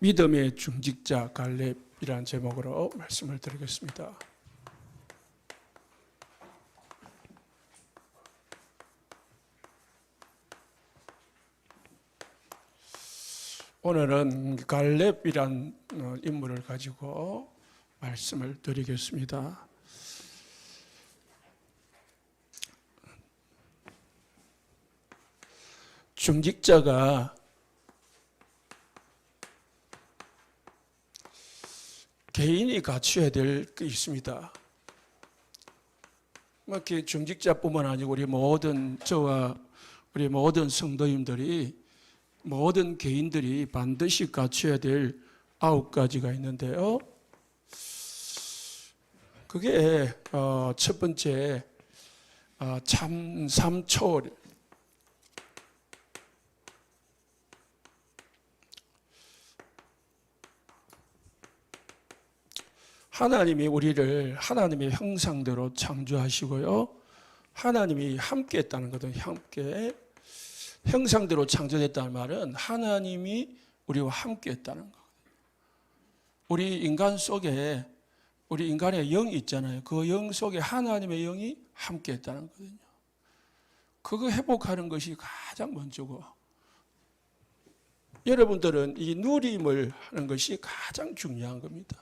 믿음의 중직자 갈렙이라는 제목으로 말씀을 드리겠습니다. 오늘은 갈렙이란 인물을 가지고 말씀을 드리겠습니다. 중직자가 개인이 갖춰야 될 게 있습니다. 이렇게 중직자뿐만 아니고 우리 모든 성도님들이 모든 개인들이 반드시 갖춰야 될 9가지가 있는데요. 그게 첫 번째 참삼초. 하나님이 우리를 하나님의 형상대로 창조하시고요. 하나님이 함께 했다는 것은 함께 형상대로 창조됐다는 말은 하나님이 우리와 함께 했다는 거거든요. 우리 인간 속에 우리 인간의 영이 있잖아요. 그 영 속에 하나님의 영이 함께 했다는 거거든요. 그거 회복하는 것이 가장 먼저고, 여러분들은 이 누림을 하는 것이 가장 중요한 겁니다.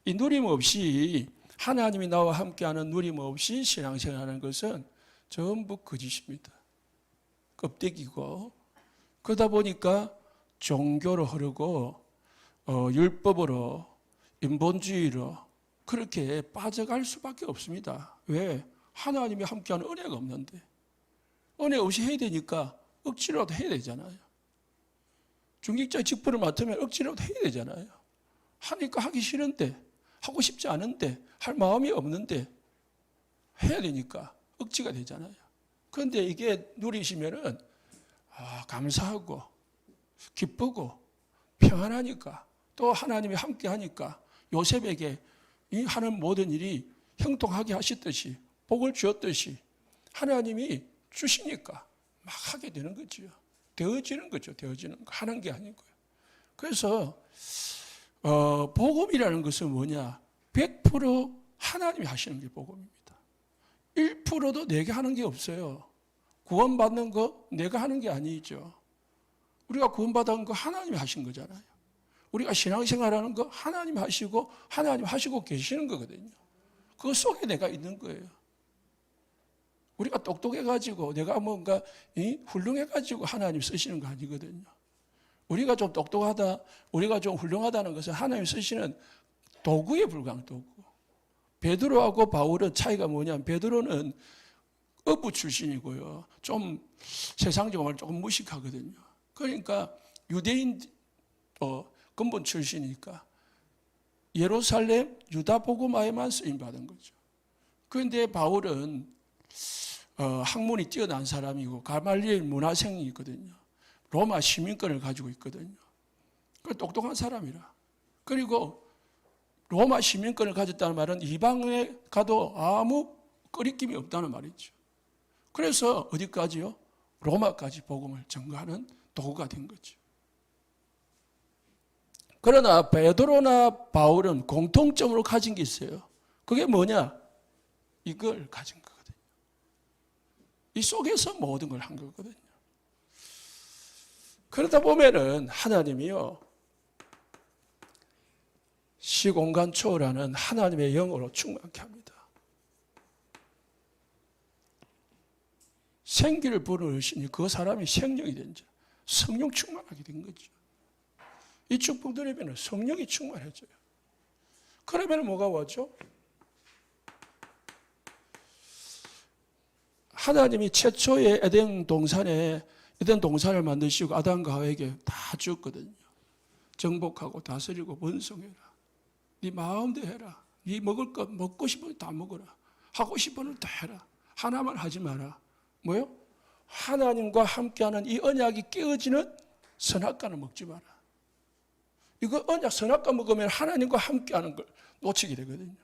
이 누림 없이, 하나님이 나와 함께하는 누림 없이 신앙생활하는 것은 전부 거짓입니다. 껍데기고, 그러다 보니까 종교로 흐르고 율법으로, 인본주의로 그렇게 빠져갈 수밖에 없습니다. 왜? 하나님이 함께하는 은혜가 없는데. 은혜 없이 해야 되니까 억지로라도 해야 되잖아요. 중직자 직분을 맡으면 억지로라도 해야 되잖아요. 하니까 하기 싫은데, 하고 싶지 않은데, 할 마음이 없는데 해야 되니까 억지가 되잖아요. 그런데 이게 누리시면은 감사하고 기쁘고 평안하니까, 또 하나님이 함께 하니까 요셉에게 이 하는 모든 일이 형통하게 하셨듯이, 복을 주었듯이 하나님이 주시니까 막 하게 되는 거죠. 되어지는 거죠. 되어지는 거. 하는 게 아니고요. 그래서 복음이라는 것은 뭐냐? 100% 하나님이 하시는 게 복음입니다. 1%도 내가 하는 게 없어요. 구원받는 거 내가 하는 게 아니죠. 우리가 구원받은 거 하나님이 하신 거잖아요. 우리가 신앙생활하는 거 하나님 하시고, 하나님 하시고 계시는 거거든요. 그 속에 내가 있는 거예요. 우리가 똑똑해가지고, 내가 뭔가 훌륭해가지고 하나님 쓰시는 거 아니거든요. 우리가 좀 똑똑하다, 우리가 좀 훌륭하다는 것은 하나님 쓰시는 도구에 불과한 도구. 베드로하고 바울은 차이가 뭐냐면, 베드로는 어부 출신이고요. 좀 세상적으로 조금 무식하거든요. 그러니까 유대인 근본 출신이니까 예루살렘 유다 복음화에만 쓰임 받은 거죠. 그런데 바울은 학문이 뛰어난 사람이고 가말리엘 문화생이거든요. 로마 시민권을 가지고 있거든요. 그 똑똑한 사람이라. 그리고 로마 시민권을 가졌다는 말은 이방에 가도 아무 꺼리낌이 없다는 말이죠. 그래서 어디까지요? 로마까지 복음을 전가하는 도구가 된 거죠. 그러나 베드로나 바울은 공통점으로 가진 게 있어요. 그게 뭐냐? 이걸 가진 거거든요. 이 속에서 모든 걸 한 거거든요. 그러다 보면은 하나님이요, 시공간 초월하는 하나님의 영으로 충만케 합니다. 생기를 부르시니 그 사람이 생명이 된 자, 성령 충만하게 된 거죠. 이 축복 누리면 성령이 충만해져요. 그러면 뭐가 왔죠? 하나님이 최초의 에덴 동산을 만드시고 아담과 하와에게 다 주었거든요. 정복하고 다스리고 번성해라. 네 마음대로 해라. 네 먹을 것 먹고 싶은 거 다 먹어라. 하고 싶은 걸 다 해라. 하나만 하지 마라. 뭐요? 하나님과 함께하는 이 언약이 깨어지는 선악과는 먹지 마라. 이거 언약 선악과 먹으면 하나님과 함께하는 걸 놓치게 되거든요.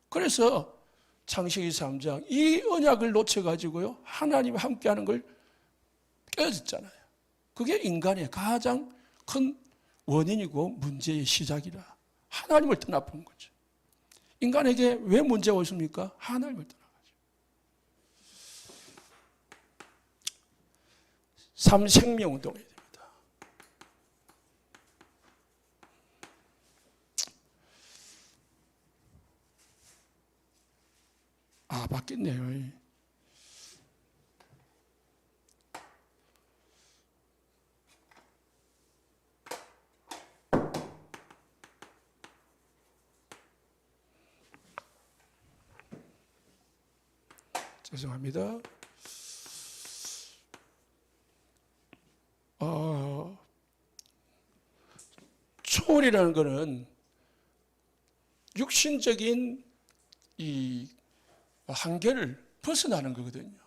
그래서 창세기 3장 이 언약을 놓쳐가지고요, 하나님과 함께하는 걸 깨어졌잖아요. 그게 인간의 가장 큰 원인이고 문제의 시작이라 하나님을 떠나본 거죠. 인간에게 왜 문제가 있습니까? 하나님을 떠나가지고. 3생명운동을 해야 됩니다. 바뀌었네요. 죄송합니다. 초월이라는 것은 육신적인 이 한계를 벗어나는 거거든요.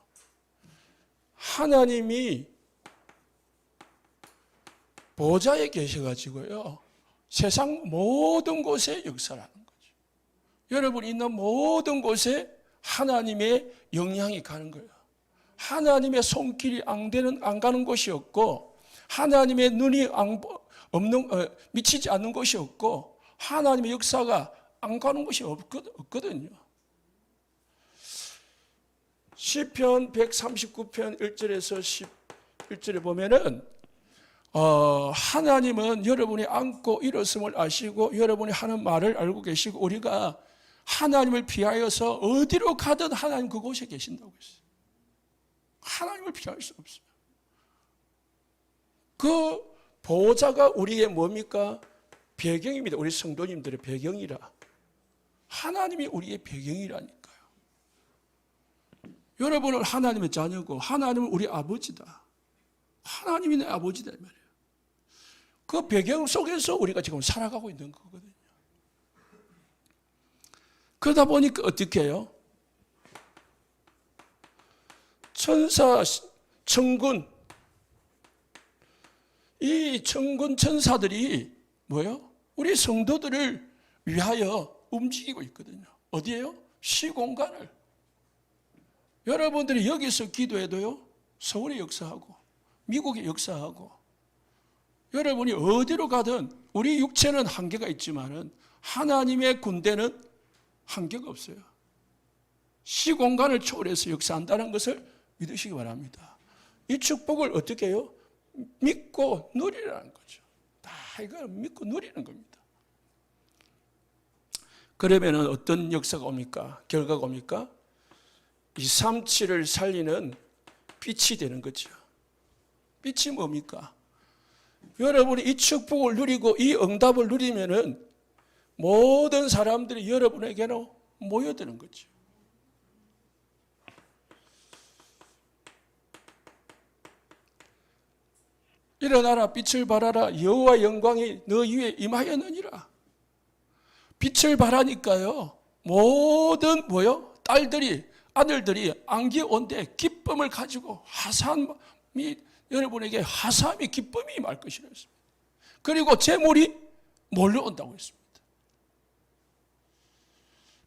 하나님이 보좌에 계셔가지고요, 세상 모든 곳에 역사하는 거죠. 여러분 있는 모든 곳에 하나님의 영향이 가는 거예요. 하나님의 손길이 안 가는 곳이 없고, 하나님의 눈이 미치지 않는 곳이 없고, 하나님의 역사가 안 가는 곳이 없거든요. 시편 139편 1절에서 11절에 보면은 하나님은 여러분이 안고 일었음을 아시고 여러분이 하는 말을 알고 계시고, 우리가 하나님을 피하여서 어디로 가든 하나님 그곳에 계신다고 했어요. 하나님을 피할 수 없어요. 그 보호자가 우리의 뭡니까? 배경입니다. 우리 성도님들의 배경이라. 하나님이 우리의 배경이라니까요. 여러분은 하나님의 자녀고 하나님은 우리 아버지다. 하나님이 내 아버지다 이 말이에요. 그 배경 속에서 우리가 지금 살아가고 있는 거거든요. 그러다 보니까 어떻게 해요? 천사, 천군, 이 천군 천사들이 뭐예요? 우리 성도들을 위하여 움직이고 있거든요. 어디에요? 시공간을. 여러분들이 여기서 기도해도요, 서울에 역사하고 미국에 역사하고, 여러분이 어디로 가든 우리 육체는 한계가 있지만은 하나님의 군대는 한계가 없어요. 시공간을 초월해서 역사한다는 것을 믿으시기 바랍니다. 이 축복을 어떻게 해요? 믿고 누리라는 거죠. 다 이걸 믿고 누리는 겁니다. 그러면은 어떤 역사가 옵니까? 결과가 옵니까? 237을 살리는 빛이 되는 거죠. 빛이 뭡니까? 여러분이 이 축복을 누리고 이 응답을 누리면은 모든 사람들이 여러분에게로 모여드는 거죠. 일어나라, 빛을 발하라, 여호와 영광이 너 위에 임하였느니라. 빛을 발하니까요, 모든 딸들이, 아들들이 안개 온데 기쁨을 가지고 여러분에게 화사함이 기쁨이 임할 것이라 했습니다. 그리고 재물이 몰려온다고 했습니다.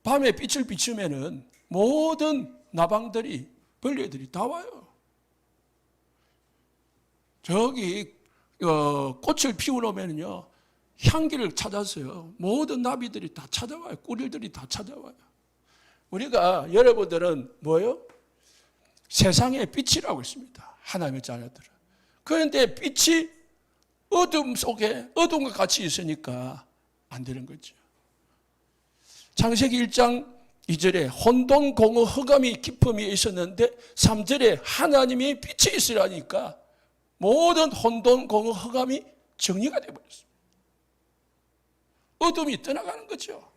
밤에 빛을 비추면은 모든 나방들이, 벌레들이 다 와요. 저기 꽃을 피우려면요, 향기를 찾아서요, 모든 나비들이 다 찾아와요. 꿀들이 다 찾아와요. 우리가, 여러분들은 뭐예요? 세상의 빛이라고 했습니다. 하나님의 자녀들은. 그런데 빛이 어둠 속에 어둠과 같이 있으니까 안 되는 거죠. 창세기 1장 2절에 혼돈, 공허, 흑암이 기쁨이 있었는데 3절에 하나님이 빛이 있으라니까 모든 혼돈, 공허, 흑암이 정리가 되어버렸습니다. 어둠이 떠나가는 거죠.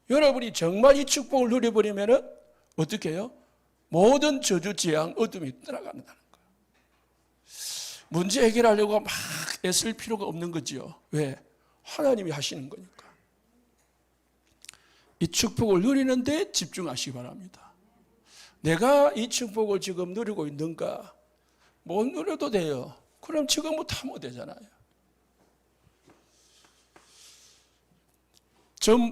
여러분이 정말 이 축복을 누려버리면 어떻게 해요? 모든 저주, 재앙, 어둠이 떠나간다는 거예요. 문제 해결하려고 막 애쓸 필요가 없는 거죠. 왜? 하나님이 하시는 거니까. 이 축복을 누리는 데 집중하시기 바랍니다. 내가 이 축복을 지금 누리고 있는가? 못 누려도 돼요. 그럼 지금부터 하면 되잖아요.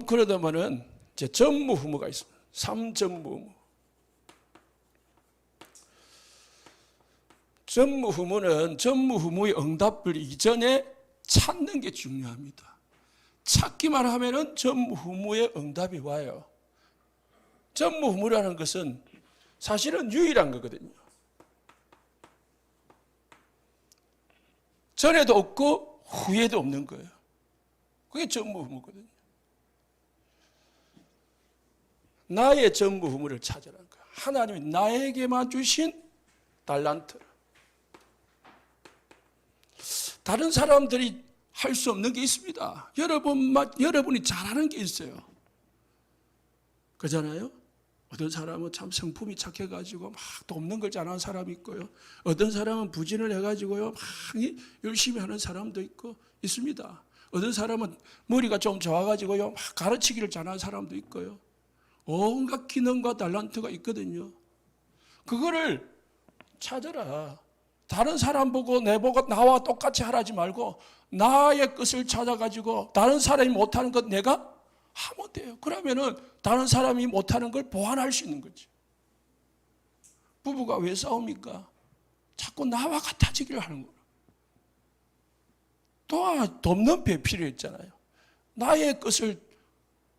그러다면은 이제 전무후무가 있습니다. 3전무후무. 전무후무는 전무후무의 응답을 이전에 찾는 게 중요합니다. 찾기만 하면은 전무후무의 응답이 와요. 전무후무라는 것은 사실은 유일한 거거든요. 전에도 없고 후에도 없는 거예요. 그게 전무후무거든요. 나의 전무후무를 찾으라는 거예요. 하나님이 나에게만 주신 달란트. 다른 사람들이 할 수 없는 게 있습니다. 여러분이 잘하는 게 있어요. 그잖아요? 어떤 사람은 참 성품이 착해가지고 막 돕는 걸 잘하는 사람이 있고요. 어떤 사람은 부진을 해가지고요. 막 열심히 하는 사람도 있습니다. 어떤 사람은 머리가 좀 좋아가지고요. 막 가르치기를 잘하는 사람도 있고요. 온갖 기능과 달란트가 있거든요. 그거를 찾아라. 다른 사람 보고 내보고 나와 똑같이 하라지 말고 나의 것을 찾아가지고 다른 사람이 못하는 것 내가 하면 돼요. 그러면은 다른 사람이 못하는 걸 보완할 수 있는 거지. 부부가 왜 싸웁니까? 자꾸 나와 같아지기를 하는 거예요. 돕는 배 필요했잖아요. 나의 것을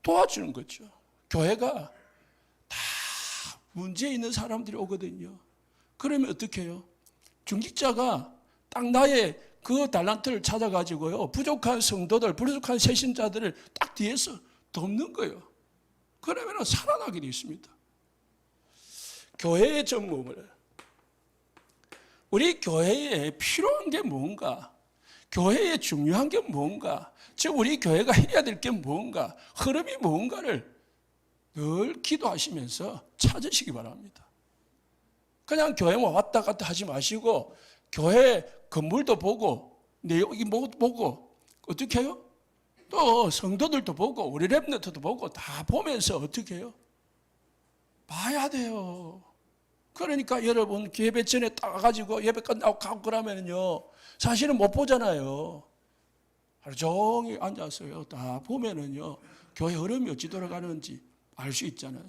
도와주는 거죠. 교회가 다 문제 있는 사람들이 오거든요. 그러면 어떻게 해요? 중직자가 딱 나의 그 달란트를 찾아가지고요. 부족한 성도들, 부족한 새신자들을 딱 뒤에서 돕는 거예요. 그러면 살아나게 되어 있습니다. 교회의 전무를 우리 교회에 필요한 게 뭔가, 교회에 중요한 게 뭔가, 즉 우리 교회가 해야 될 게 뭔가, 흐름이 뭔가를 늘 기도하시면서 찾으시기 바랍니다. 그냥 교회만 왔다 갔다 하지 마시고 교회 건물도 보고 내용이 보고 어떻게 해요? 또 성도들도 보고 우리 랩런트도 보고 다 보면서 어떻게 해요? 봐야 돼요. 그러니까 여러분 예배 전에 딱 가지고 예배 끝나고 가고 그러면요 사실은 못 보잖아요. 하루 종일 앉아서요 다 보면은요 교회 흐름이 어찌 돌아가는지 알 수 있잖아요.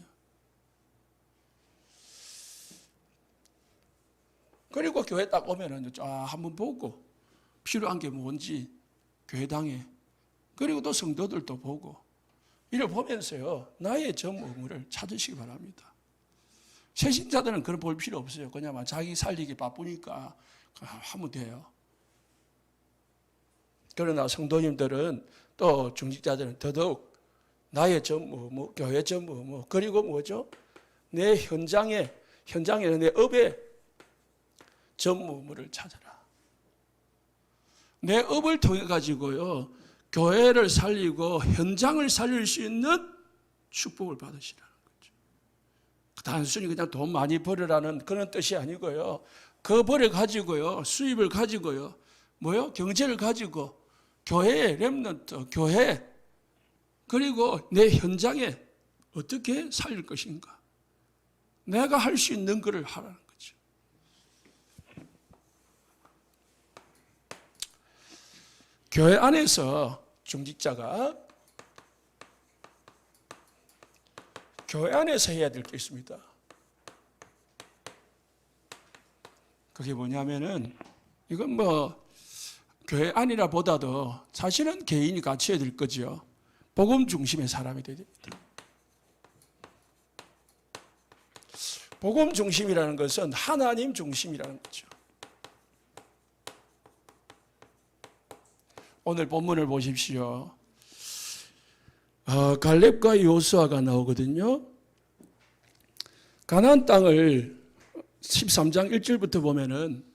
그리고 교회 딱 오면은 한번 보고 필요한 게 뭔지 교회당에 그리고 또 성도들도 보고 이를 보면서요 나의 전무후무를 찾으시기 바랍니다. 새신자들은 그런 볼 필요 없어요. 그냥 자기 살리기 바쁘니까 하면 돼요. 그러나 성도님들은 또 중직자들은 더더욱 나의 전무후무, 교회 전무후무 그리고 뭐죠? 내 현장에는 내 업에 전무후무를 찾아라. 내 업을 통해 가지고요 교회를 살리고 현장을 살릴 수 있는 축복을 받으시라는 거죠. 단순히 그냥 돈 많이 벌으라는 그런 뜻이 아니고요. 그 벌을 가지고요 수입을 가지고요 경제를 가지고 교회의 렘넌트, 교회 그리고 내 현장에 어떻게 살릴 것인가. 내가 할 수 있는 것을 하라는 거죠. 교회 안에서 중직자가 교회 안에서 해야 될 게 있습니다. 그게 뭐냐면은 이건 교회 안이라 보다도 사실은 개인이 같이 해야 될 거죠. 복음 중심의 사람이 되어야 됩니다. 복음 중심이라는 것은 하나님 중심이라는 거죠. 오늘 본문을 보십시오. 갈렙과 여호수아가 나오거든요. 가나안 땅을 13장 1절부터 보면은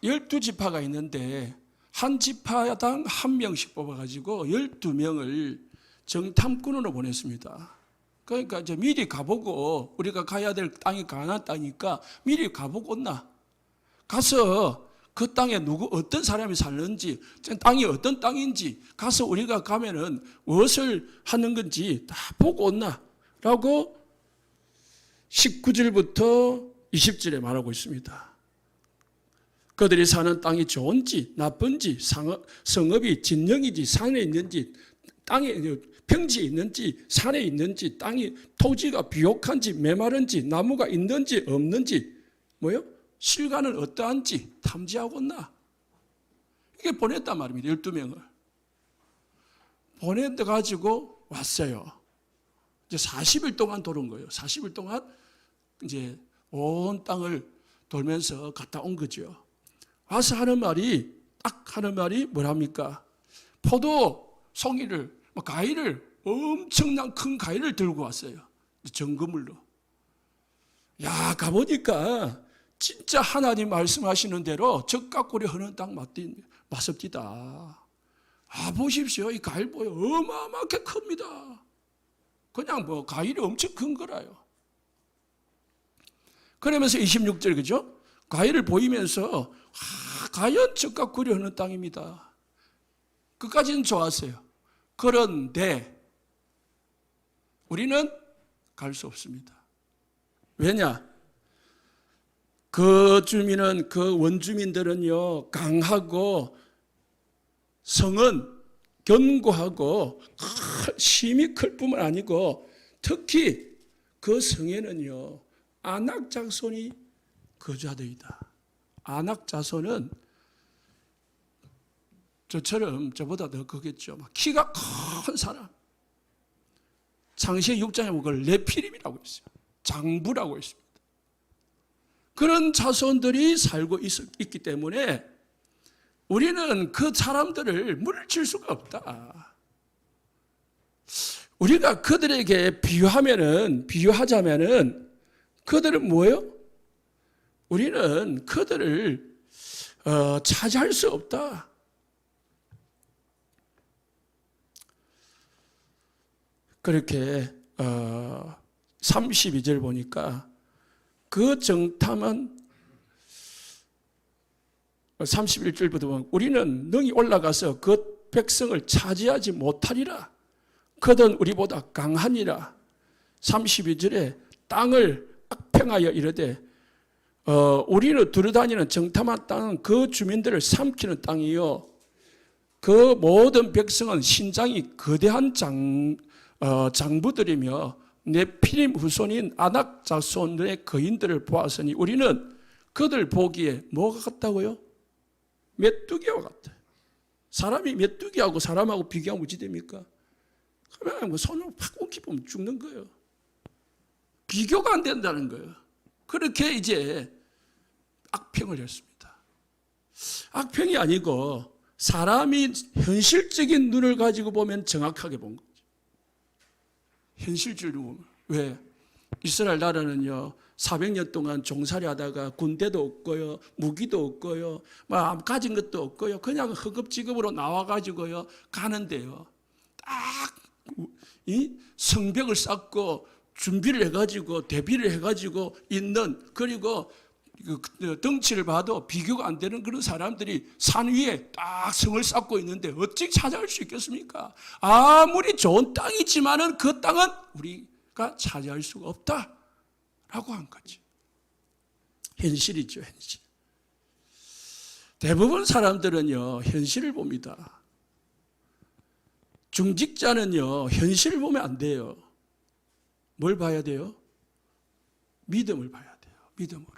12지파가 있는데 한 지파당 한 명씩 뽑아가지고 12명을 정탐꾼으로 보냈습니다. 그러니까 이제 미리 가보고 우리가 가야 될 땅이 가나안 땅이니까 미리 가보고 온나. 가서 그 땅에 어떤 사람이 살는지, 땅이 어떤 땅인지 가서 우리가 가면은 무엇을 하는 건지 다 보고 온나. 라고 19절부터 20절에 말하고 있습니다. 그들이 사는 땅이 좋은지 나쁜지 성읍이 진영이지 산에 있는지 땅에 평지에 있는지 산에 있는지 땅이 토지가 비옥한지 메마른지 나무가 있는지 없는지 실과는 어떠한지 탐지하고 온나. 이게 보냈단 말입니다. 12명을. 보내가지고 왔어요. 이제 40일 동안 도는 거예요. 40일 동안 이제 온 땅을 돌면서 갔다 온 거죠. 와서 하는 말이, 딱 하는 말이 뭐랍니까? 포도 송이를, 가위를, 엄청난 큰 가위를 들고 왔어요. 정금물로. 야, 가보니까 진짜 하나님 말씀하시는 대로 적각고리 흐르는 땅 맞습니다. 아, 보십시오. 이 가위 보여. 어마어마하게 큽니다. 그냥 가위를 엄청 큰 거라요. 그러면서 26절, 그죠? 가위를 보이면서, 과연 적각고리 흐르는 땅입니다. 그까지는 좋았어요. 그런데, 우리는 갈 수 없습니다. 왜냐? 그 주민은, 그 원주민들은요, 강하고 성은 견고하고 힘이 클 뿐만 아니고 특히 그 성에는요, 아낙 자손이 거주하더이다. 아낙 자손은 저처럼 저보다 더 크겠죠. 키가 큰 사람. 창세기 6장에 보면 그걸 네피림이라고 했어요. 장부라고 했습니다. 그런 자손들이 살고 있기 때문에 우리는 그 사람들을 물리칠 수가 없다. 우리가 그들에게 비유하자면은 그들은 뭐예요? 우리는 그들을 차지할 수 없다. 그렇게 32절 보니까 그 정탐은 31절부터 보면 우리는 능히 올라가서 그 백성을 차지하지 못하리라. 그들은 우리보다 강하니라. 32절에 땅을 악평하여 이르되 우리는 두루다니는 정탐한 땅은 그 주민들을 삼키는 땅이요. 그 모든 백성은 신장이 거대한 장부들이며 네피림 후손인 아낙 자손들의 거인들을 보았으니 우리는 그들 보기에 뭐가 같다고요? 메뚜기와 같아요. 사람이 메뚜기하고 사람하고 비교하면 어찌 됩니까? 그러면 손을 팍 움켜보면 죽는 거예요. 비교가 안 된다는 거예요. 그렇게 이제 악평을 했습니다. 악평이 아니고 사람이 현실적인 눈을 가지고 보면 정확하게 본 거죠. 현실적으로 보면. 왜? 이스라엘 나라는요, 400년 동안 종살이 하다가 군대도 없고요, 무기도 없고요, 가진 것도 없고요, 그냥 허겁지겁으로 나와가지고요, 가는데요. 딱, 이 성벽을 쌓고 준비를 해가지고, 대비를 해가지고 있는, 그리고 덩치를 봐도 비교가 안 되는 그런 사람들이 산 위에 딱 성을 쌓고 있는데 어찌 찾아갈 수 있겠습니까? 아무리 좋은 땅이지만은 그 땅은 우리가 차지할 수가 없다라고 한 거지. 현실이죠, 현실. 대부분 사람들은요, 현실을 봅니다. 중직자는요, 현실을 보면 안 돼요. 뭘 봐야 돼요? 믿음을 봐야 돼요. 믿음으로.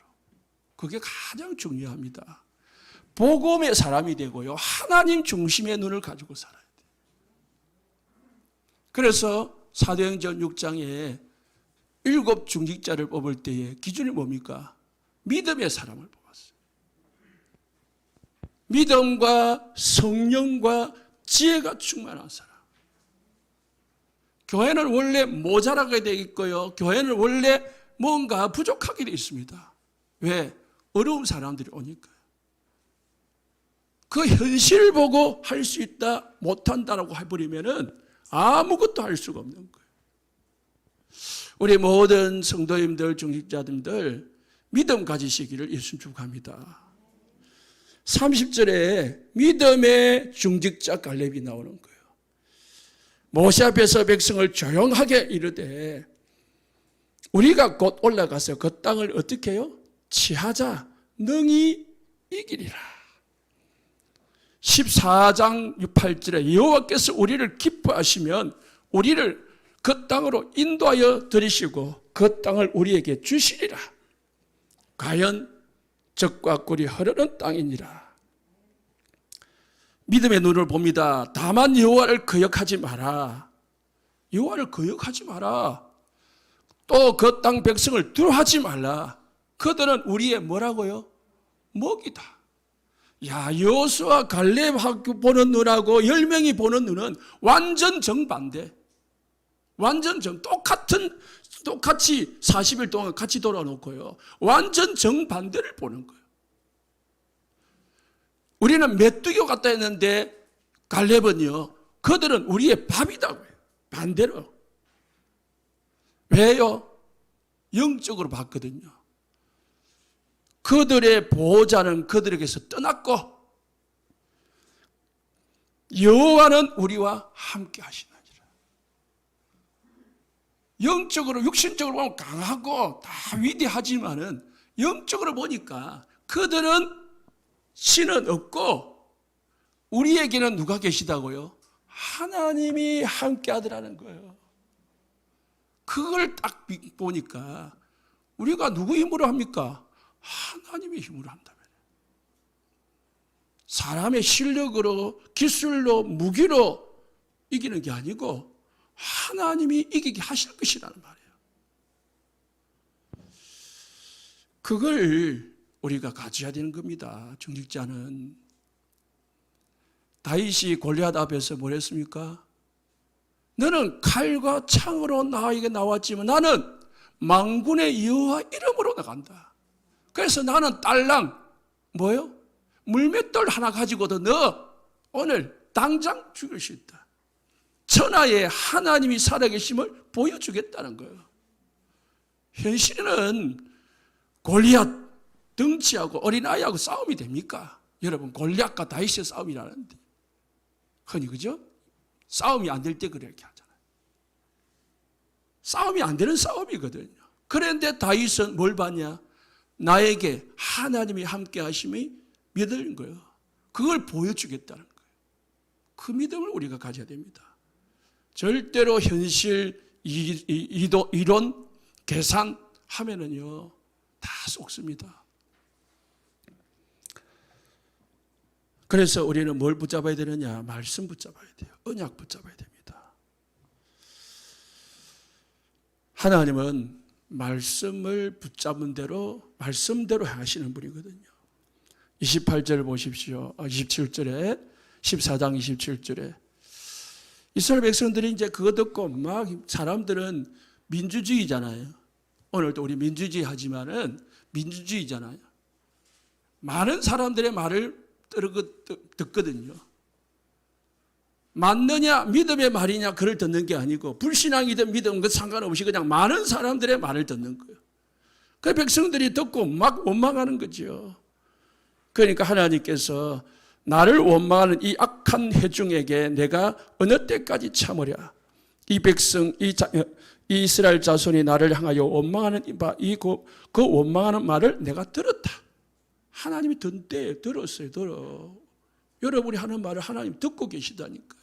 그게 가장 중요합니다. 복음의 사람이 되고요, 하나님 중심의 눈을 가지고 살아야 돼요. 그래서 사도행전 6장에 7 중직자를 뽑을 때의 기준이 뭡니까? 믿음의 사람을 뽑았어요. 믿음과 성령과 지혜가 충만한 사람. 교회는 원래 모자라게 되어 있고요, 교회는 원래 뭔가 부족하게 되어 있습니다. 왜? 어려운 사람들이 오니까요. 그 현실을 보고 할 수 있다, 못한다라고 해버리면은 아무것도 할 수가 없는 거예요. 우리 모든 성도님들, 중직자님들 믿음 가지시기를 예수님 축복합니다. 30절에 믿음의 중직자 갈렙이 나오는 거예요. 모세 앞에서 백성을 조용하게 이르되 우리가 곧 올라가서 그 땅을 어떻게 해요? 취하자, 능히 이기리라. 14장 8절에 여호와께서 우리를 기뻐하시면 우리를 그 땅으로 인도하여 들이시고 그 땅을 우리에게 주시리라. 과연 적과 꿀이 흐르는 땅이니라. 믿음의 눈을 봅니다. 다만 여호와를 거역하지 마라. 여호와를 거역하지 마라. 또 그 땅 백성을 두려워하지 말라. 그들은 우리의 뭐라고요? 먹이다. 야, 여호수아 갈렙 보는 눈하고 10명이 보는 눈은 완전 정반대. 완전 똑같이 40일 동안 같이 돌아놓고요. 완전 정반대를 보는 거예요. 우리는 메뚜기 같다 했는데 갈렙은요, 그들은 우리의 밥이다고요. 반대로. 왜요? 영적으로 봤거든요. 그들의 보호자는 그들에게서 떠났고 여호와는 우리와 함께 하시느니라. 영적으로 육신적으로 보면 강하고 다 위대하지만은 영적으로 보니까 그들은 신은 없고 우리에게는 누가 계시다고요? 하나님이 함께 하더라는 거예요. 그걸 딱 보니까 우리가 누구 힘으로 합니까? 하나님의 힘으로 한다면. 사람의 실력으로, 기술로, 무기로 이기는 게 아니고 하나님이 이기게 하실 것이라는 말이에요. 그걸 우리가 가져야 되는 겁니다. 중직자는. 다윗이 골리앗 앞에서 뭘 했습니까? 너는 칼과 창으로 나에게 나왔지만 나는 만군의 여호와 이름으로 나간다. 그래서 나는 딸랑 뭐요? 물맷돌 하나 가지고도 너 오늘 당장 죽일 수 있다. 천하에 하나님이 살아계심을 보여주겠다는 거예요. 현실은 골리앗 덩치하고 어린아이하고 싸움이 됩니까? 여러분, 골리앗과 다윗의 싸움이라는데 흔히 그죠? 싸움이 안 될 때 그렇게 하잖아요. 싸움이 안 되는 싸움이거든요. 그런데 다윗은 뭘 봤냐? 나에게 하나님이 함께 하심이 믿는 거예요. 그걸 보여주겠다는 거예요. 그 믿음을 우리가 가져야 됩니다. 절대로 현실, 이론, 계산하면은요 다 속습니다. 그래서 우리는 뭘 붙잡아야 되느냐? 말씀 붙잡아야 돼요. 언약 붙잡아야 됩니다. 하나님은 말씀을 붙잡은 대로 말씀대로 하시는 분이거든요. 28절 보십시오. 27절에 14장 27절에 이스라엘 백성들이 이제 그거 듣고 막 사람들은 민주주의잖아요. 오늘도 우리 민주주의 하지만은 민주주의잖아요. 많은 사람들의 말을 듣거든요. 맞느냐 믿음의 말이냐 그를 듣는 게 아니고 불신앙이든 믿음 그 상관없이 그냥 많은 사람들의 말을 듣는 거예요. 그 백성들이 듣고 막 원망하는 거죠. 그러니까 하나님께서 나를 원망하는 이 악한 회중에게 내가 어느 때까지 참으랴. 이 백성, 이 이스라엘 자손이 나를 향하여 원망하는 그 원망하는 말을 내가 들었다. 하나님이 듣대, 들었어요. 여러분이 하는 말을 하나님 듣고 계시다니까요.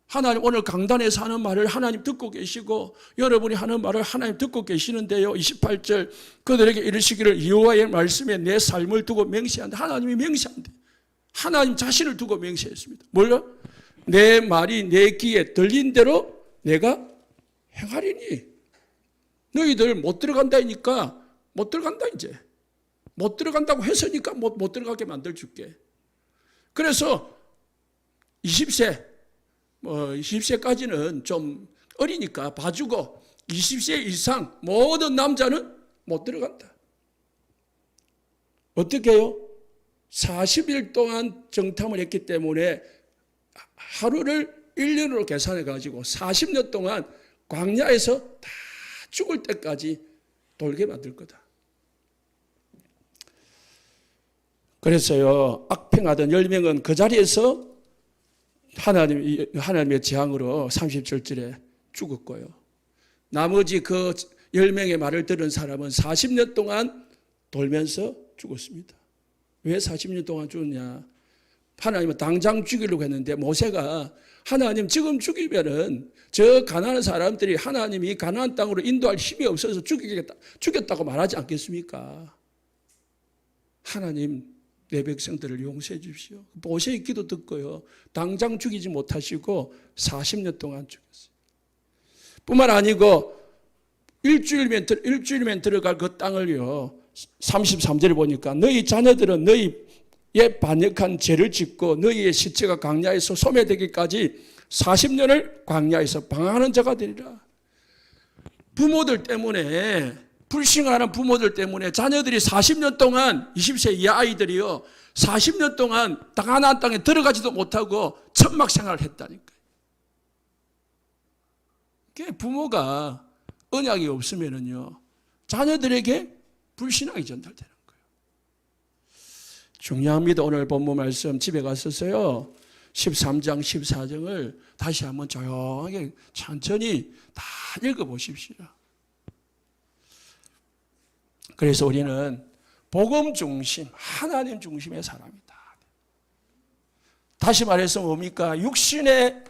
하나님 오늘 강단에서 하는 말을 하나님 듣고 계시고 여러분이 하는 말을 하나님 듣고 계시는데요. 28절 그들에게 이르시기를 여호와의 말씀에 내 삶을 두고 맹세한다. 하나님이 맹세한대. 하나님 자신을 두고 맹세했습니다. 뭘요? 내 말이 내 귀에 들린 대로 내가 행하리니. 너희들 못 들어간다니까 못 들어간다 이제. 못 들어간다고 했으니까 못 들어가게 만들어줄게. 그래서 20세까지는 좀 어리니까 봐주고 20세 이상 모든 남자는 못 들어간다. 어떻게 해요? 40일 동안 정탐을 했기 때문에 하루를 1년으로 계산해 가지고 40년 동안 광야에서 다 죽을 때까지 돌게 만들 거다. 그래서요, 악평하던 10명은 그 자리에서 하나님의 재앙으로 37절에 죽었고요. 나머지 그 10명의 말을 들은 사람은 40년 동안 돌면서 죽었습니다. 왜 40년 동안 죽었냐? 하나님은 당장 죽이려고 했는데 모세가 하나님 지금 죽이면은 저 가나안 사람들이 하나님이 가나안 땅으로 인도할 힘이 없어서 죽였다고 말하지 않겠습니까? 하나님 내 백성들을 용서해 주십시오. 모세의 기도 듣고요. 당장 죽이지 못하시고 40년 동안 죽였어요. 뿐만 아니고 일주일면 들어갈 그 땅을요. 33절에 보니까 너희 자녀들은 너희의 반역한 죄를 짓고 너희의 시체가 광야에서 소멸되기까지 40년을 광야에서 방황하는 자가 되리라. 부모들 때문에, 불신하는 부모들 때문에 자녀들이 40년 동안, 20세 이하 아이들이요, 40년 동안 가나안 땅에 들어가지도 못하고 천막 생활을 했다니까요. 부모가 언약이 없으면은요, 자녀들에게 불신앙이 전달되는 거예요. 중요합니다. 오늘 본문 말씀 집에 가서서요, 13장, 14장을 다시 한번 조용하게 천천히 다 읽어보십시오. 그래서 우리는 복음 중심, 하나님 중심의 사람이다. 다시 말해서 뭡니까? 육신의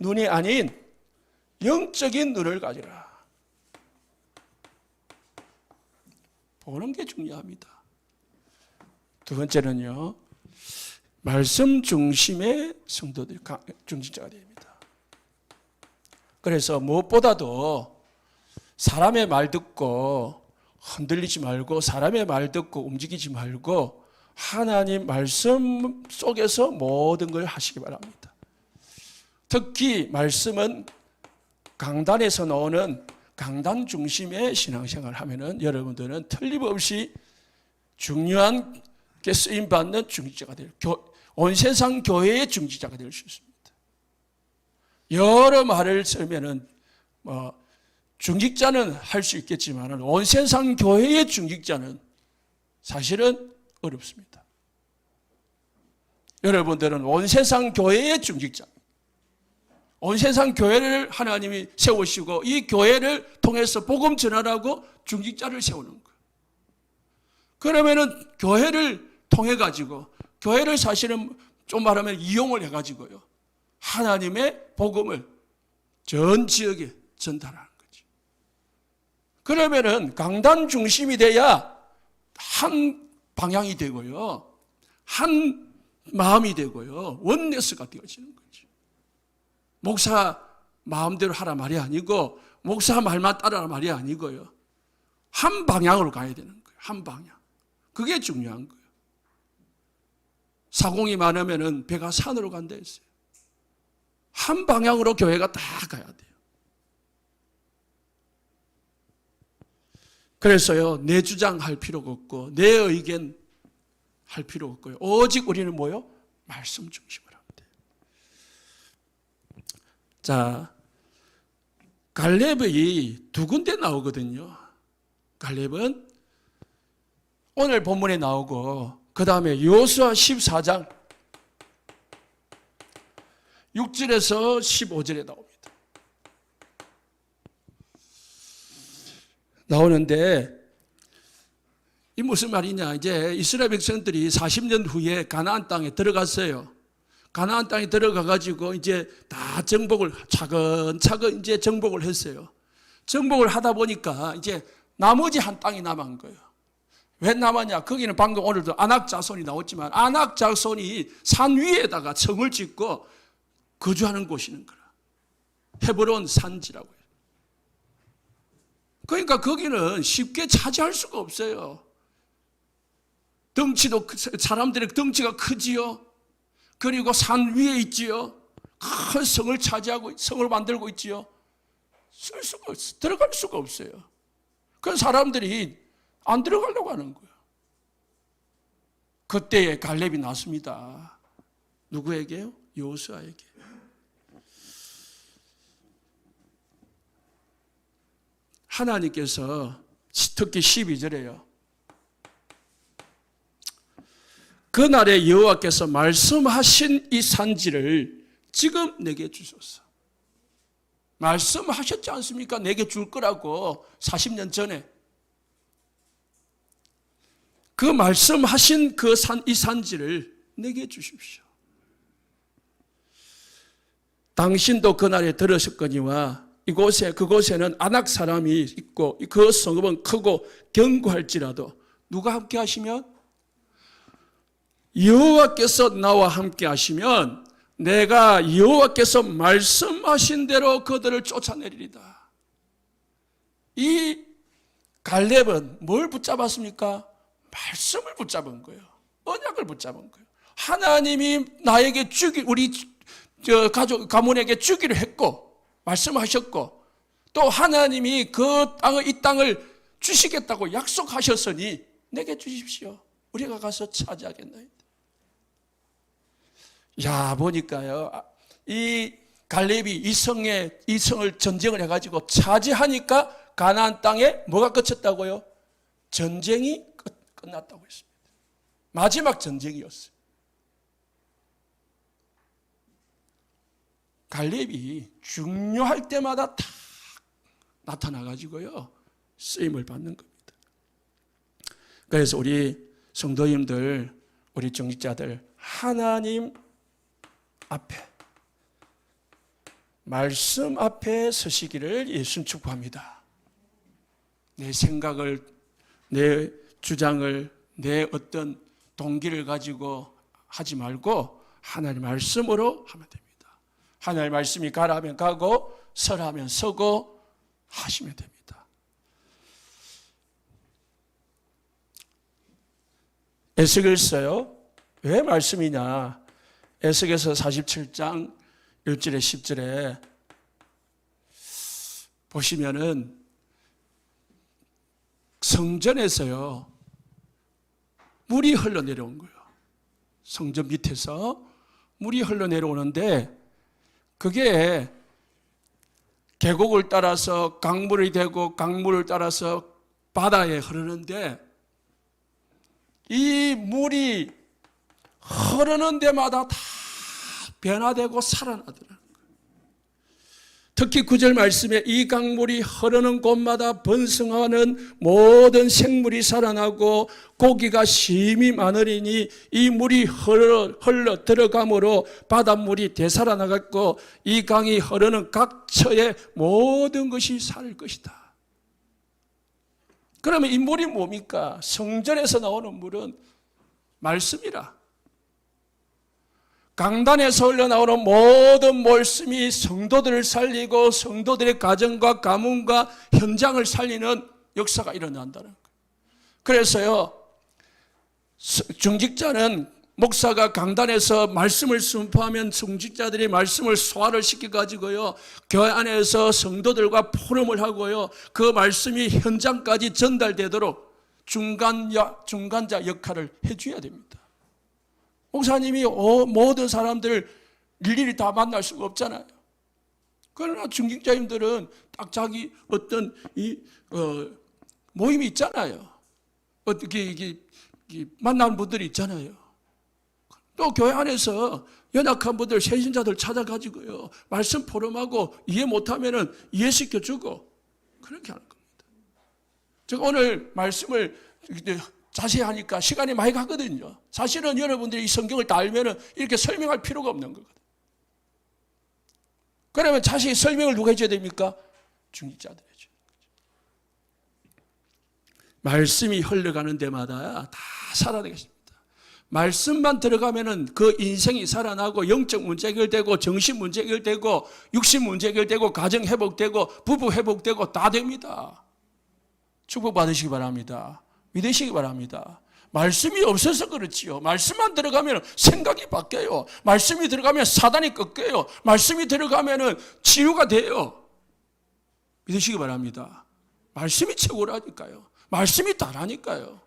눈이 아닌 영적인 눈을 가지라. 보는 게 중요합니다. 두 번째는요, 말씀 중심의 성도들이 중심자가 됩니다. 그래서 무엇보다도 사람의 말 듣고 흔들리지 말고, 사람의 말 듣고 움직이지 말고 하나님 말씀 속에서 모든 걸 하시기 바랍니다. 특히 말씀은 강단에서 나오는 강단 중심의 신앙생활을 하면은 여러분들은 틀림없이 중요한 게 쓰임받는 중직자가 될, 온 세상 교회의 중직자가 될 수 있습니다. 여러 말을 쓰면은 중직자는 할 수 있겠지만 온 세상 교회의 중직자는 사실은 어렵습니다. 여러분들은 온 세상 교회의 중직자, 온 세상 교회를 하나님이 세우시고 이 교회를 통해서 복음 전하라고 중직자를 세우는 거예요. 그러면은 교회를 통해 가지고, 교회를 사실은 좀 말하면 이용을 해 가지고요, 하나님의 복음을 전 지역에 전달하는 거죠. 그러면은 강단 중심이 돼야 한 방향이 되고요, 한 마음이 되고요, 원네스가 되어지는 거죠. 목사 마음대로 하라 말이 아니고, 목사 말만 따라라 말이 아니고요, 한 방향으로 가야 되는 거예요. 한 방향. 그게 중요한 거예요. 사공이 많으면은 배가 산으로 간다 했어요. 한 방향으로 교회가 다 가야 돼요. 그래서요, 내 주장 할 필요가 없고 내 의견 할 필요 없고요, 오직 우리는 뭐요? 말씀 중심으로 하면 돼요. 자, 갈렙이 두 군데 나오거든요. 갈렙은 오늘 본문에 나오고, 그 다음에 여호수아 14장 6절에서 15절에 나옵니다. 나오는데 이 무슨 말이냐, 이제 이스라엘 백성들이 40년 후에 가나안 땅에 들어갔어요. 가나안 땅에 들어가 가지고 이제 다 정복을 차근차근 이제 정복을 했어요. 정복을 하다 보니까 이제 나머지 한 땅이 남은 거예요. 왜 남았냐? 거기는 방금 오늘도 아낙 자손이 나왔지만 아낙 자손이 산 위에다가 성을 짓고 거주하는 곳이는 거라. 헤브론 산지라고 해요. 그러니까 거기는 쉽게 차지할 수가 없어요. 덩치도, 사람들의 덩치가 크지요. 그리고 산 위에 있지요. 큰 성을 차지하고 성을 만들고 있지요. 들어갈 수가 없어요. 그래서 사람들이 안 들어가려고 하는 거예요. 그때에 갈렙이 났습니다. 누구에게요? 여호수아에게. 하나님께서 특히 12절에요. 그날에 여호와께서 말씀하신 이 산지를 지금 내게 주소서. 말씀하셨지 않습니까? 내게 줄 거라고 40년 전에. 그 말씀하신 이 산지를 내게 주십시오. 당신도 그날에 들으셨거니와 그곳에는 아낙 사람이 있고 그 성읍은 크고 견고할지라도 누가 함께 하시면? 여호와께서 나와 함께 하시면 내가 여호와께서 말씀하신 대로 그들을 쫓아내리리다. 이 갈렙은 뭘 붙잡았습니까? 말씀을 붙잡은 거예요. 언약을 붙잡은 거예요. 하나님이 나에게 우리 가문에게 주기로 했고 말씀하셨고 또 하나님이 이 땅을 주시겠다고 약속하셨으니 내게 주십시오. 우리가 가서 차지하겠나이다. 보니까요, 이 갈렙이 이 성을 전쟁을 해가지고 차지하니까 가나안 땅에 뭐가 그쳤다고요? 전쟁이 끝났다고 했습니다. 마지막 전쟁이었어요. 갈렙이 중요할 때마다 다 나타나가지고요, 쓰임을 받는 겁니다. 그래서 우리 성도님들, 우리 정직자들, 하나님 앞에, 말씀 앞에 서시기를 예수님 축복합니다. 내 생각을, 내 주장을, 내 어떤 동기를 가지고 하지 말고 하나님 말씀으로 하면 됩니다. 하나님 말씀이 가라 하면 가고 서라 하면 서고 하시면 됩니다. 에스겔서요. 왜 말씀이냐? 에스겔서 47장 1절에 10절에 보시면은 성전에서요, 물이 흘러내려온 거예요. 성전 밑에서 물이 흘러내려오는데 그게 계곡을 따라서 강물이 되고 강물을 따라서 바다에 흐르는데 이 물이 흐르는 데마다 다 변화되고 살아나더라고요. 특히 9절 말씀에 이 강물이 흐르는 곳마다 번성하는 모든 생물이 살아나고 고기가 심히 많으리니 이 물이 흘러 들어가므로 바닷물이 되살아나갔고 이 강이 흐르는 각 처의 모든 것이 살 것이다. 그러면 이 물이 뭡니까? 성전에서 나오는 물은 말씀이라. 강단에서 흘러나오는 모든 말씀이 성도들을 살리고 성도들의 가정과 가문과 현장을 살리는 역사가 일어난다는 거예요. 그래서요, 중직자는 목사가 강단에서 말씀을 선포하면 중직자들이 말씀을 소화를 시켜가지고요, 교회 안에서 성도들과 포럼을 하고요, 그 말씀이 현장까지 전달되도록 중간자 역할을 해줘야 됩니다. 목사님이 모든 사람들을 일일이 다 만날 수가 없잖아요. 그러나 중직자님들은 딱 자기 어떤 모임이 있잖아요. 어떻게 만나는 분들이 있잖아요. 또 교회 안에서 연약한 분들, 세신자들 찾아가지고요, 말씀 포럼하고 이해 못하면은 이해시켜주고 그렇게 하는 겁니다. 제가 오늘 말씀을 자세히 하니까 시간이 많이 가거든요. 사실은 여러분들이 이 성경을 다 알면은 이렇게 설명할 필요가 없는 거거든요. 그러면 자세히 설명을 누가 해줘야 됩니까? 중직자들이 해줘야 됩니다. 말씀이 흘러가는 데마다 다 살아나겠습니다. 말씀만 들어가면은 그 인생이 살아나고 영적 문제 해결되고 정신 문제 해결되고 육신 문제 해결되고 가정 회복되고 부부 회복되고 다 됩니다. 축복 받으시기 바랍니다. 믿으시기 바랍니다. 말씀이 없어서 그렇지요. 말씀만 들어가면 생각이 바뀌어요. 말씀이 들어가면 사단이 꺾여요. 말씀이 들어가면 치유가 돼요. 믿으시기 바랍니다. 말씀이 최고라니까요. 말씀이 다라니까요.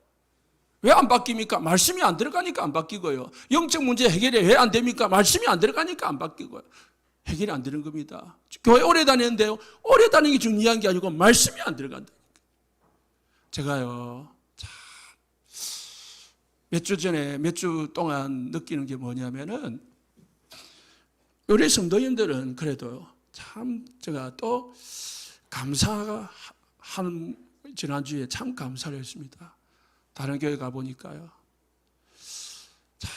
왜 안 바뀝니까? 말씀이 안 들어가니까 안 바뀌고요. 영적 문제 해결이 왜 안 됩니까? 말씀이 안 들어가니까 안 바뀌고요. 해결이 안 되는 겁니다. 교회 오래 다녔는데요, 오래 다니는 게 중요한 게 아니고 말씀이 안 들어간다. 제가요, 몇 주 동안 느끼는 게 뭐냐면은, 우리 성도님들은 그래도 참 제가 또 감사한, 지난주에 참 감사를 했습니다. 다른 교회 가보니까요, 참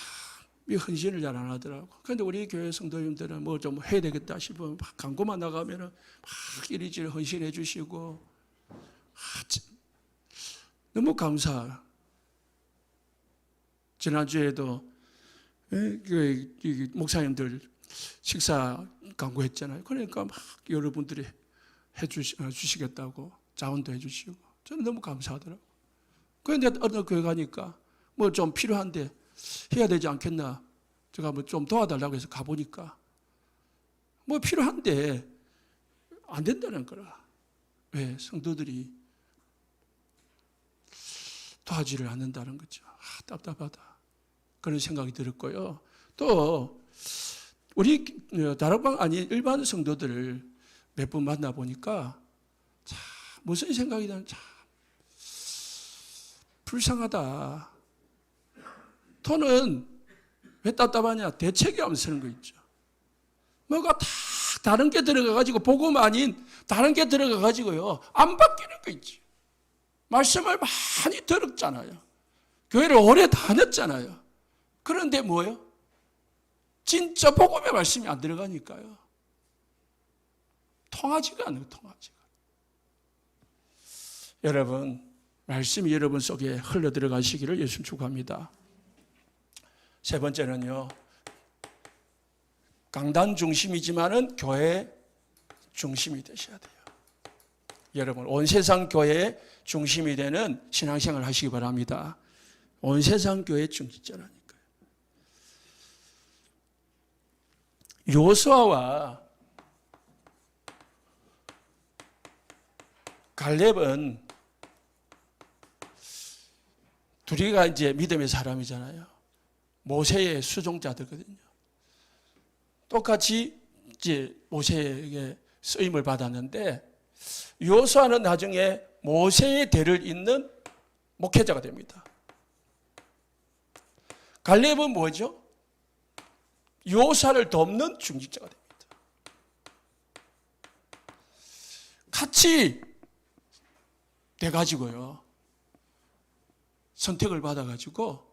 헌신을 잘 안 하더라고. 그런데 우리 교회 성도님들은 뭐 좀 해야 되겠다 싶으면 막 광고만 나가면은 막 이리저리 헌신해 주시고, 너무 감사. 지난주에도 목사님들 식사 강구했잖아요. 그러니까 막 여러분들이 해주시겠다고 자원도 해주시고 저는 너무 감사하더라고요. 그런데 어느 교회 가니까 뭐 좀 필요한데 해야 되지 않겠나, 제가 뭐 좀 도와달라고 해서 가보니까 뭐 필요한데 안 된다는 거라. 왜? 성도들이 도와주지를 않는다는 거죠. 답답하다, 그런 생각이 들었고요. 또 우리 다락방 아닌 일반 성도들을 몇 번 만나보니까 참 무슨 생각이 나는, 참 불쌍하다. 돈은 왜 답답하냐? 대책이 안 쓰는 거 있죠. 뭐가 다 다른 게 들어가가지고, 복음 아닌 다른 게 들어가가지고요, 안 바뀌는 거 있지. 말씀을 많이 들었잖아요. 교회를 오래 다녔잖아요. 그런데 뭐예요? 진짜 복음의 말씀이 안 들어가니까요. 통하지가 않아요, 통하지가. 여러분, 말씀이 여러분 속에 흘러 들어가시기를 예수님 축복합니다. 세 번째는요, 강단 중심이지만은 교회 중심이 되셔야 돼요. 여러분, 온 세상 교회의 중심이 되는 신앙생활을 하시기 바랍니다. 온 세상 교회의 중심자라니까요. 여호수아와 갈렙은 둘이가 이제 믿음의 사람이잖아요. 모세의 수종자들거든요. 똑같이 이제 모세에게 쓰임을 받았는데, 여호수아는 나중에 모세의 대를 잇는 목회자가 됩니다. 갈렙은 뭐죠? 여호수아를 돕는 중직자가 됩니다. 같이 돼가지고요, 선택을 받아가지고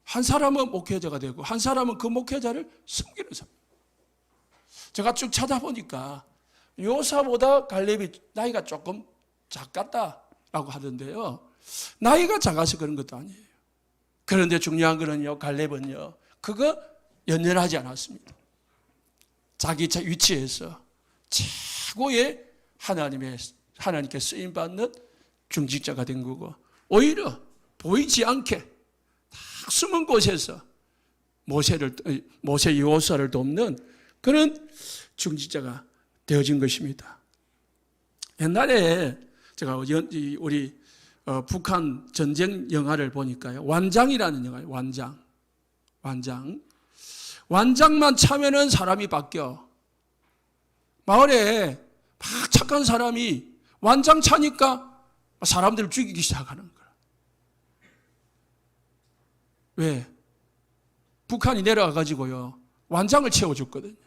한 사람은 목회자가 되고 한 사람은 그 목회자를 섬기는 사람. 제가 쭉 찾아보니까 여호수아보다 갈렙이 나이가 조금 작았다라고 하던데요, 나이가 작아서 그런 것도 아니에요. 그런데 중요한 거는요, 갈렙은요, 그거 연연하지 않았습니다. 자기 위치에서 최고의 하나님께 쓰임받는 중직자가 된 거고, 오히려 보이지 않게 딱 숨은 곳에서 모세 여호수아를 돕는 그런 중직자가 되어진 것입니다. 옛날에 제가 우리 북한 전쟁 영화를 보니까요, 완장이라는 영화예요. 완장만 차면은 사람이 바뀌어. 마을에 막 착한 사람이 완장 차니까 사람들을 죽이기 시작하는 거야. 왜? 북한이 내려와가지고요, 완장을 채워줬거든요.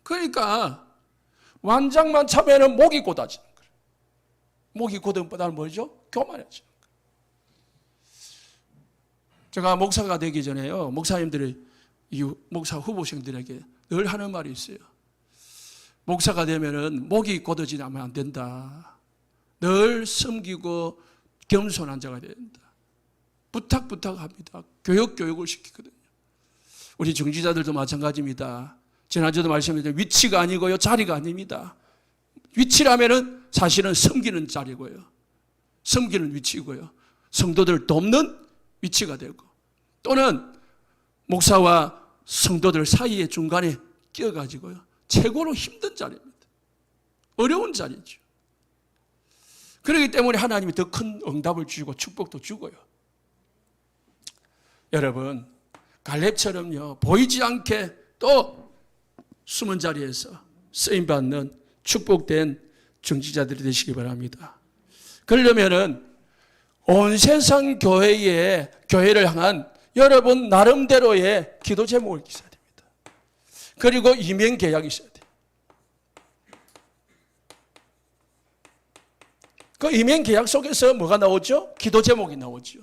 그러니까 완장만 차면은 목이 곧아지는 거예요. 목이 곧은 보다는 뭐죠? 교만해지는 거예요. 제가 목사가 되기 전에요, 목사님들이 목사 후보생들에게 늘 하는 말이 있어요. 목사가 되면은 목이 곧어지면 안 된다. 늘 섬기고 겸손한 자가 된다. 부탁합니다. 교육을 시키거든요. 우리 중지자들도 마찬가지입니다. 지난주도 말씀드렸는데 위치가 아니고요, 자리가 아닙니다. 위치라면은 사실은 섬기는 자리고요, 섬기는 위치고요, 성도들을 돕는 위치가 되고, 또는 목사와 성도들 사이의 중간에 끼어가지고요, 최고로 힘든 자리입니다. 어려운 자리죠. 그렇기 때문에 하나님이 더 큰 응답을 주시고 축복도 주고요. 여러분, 갈렙처럼요, 보이지 않게 또 숨은 자리에서 쓰임받는 축복된 중직자들이 되시기 바랍니다. 그러려면은 온 세상 교회를 향한 여러분 나름대로의 기도 제목을 있어야 됩니다. 그리고 이면 계약이 있어야 돼요. 그 이면 계약 속에서 뭐가 나오죠? 기도 제목이 나오죠.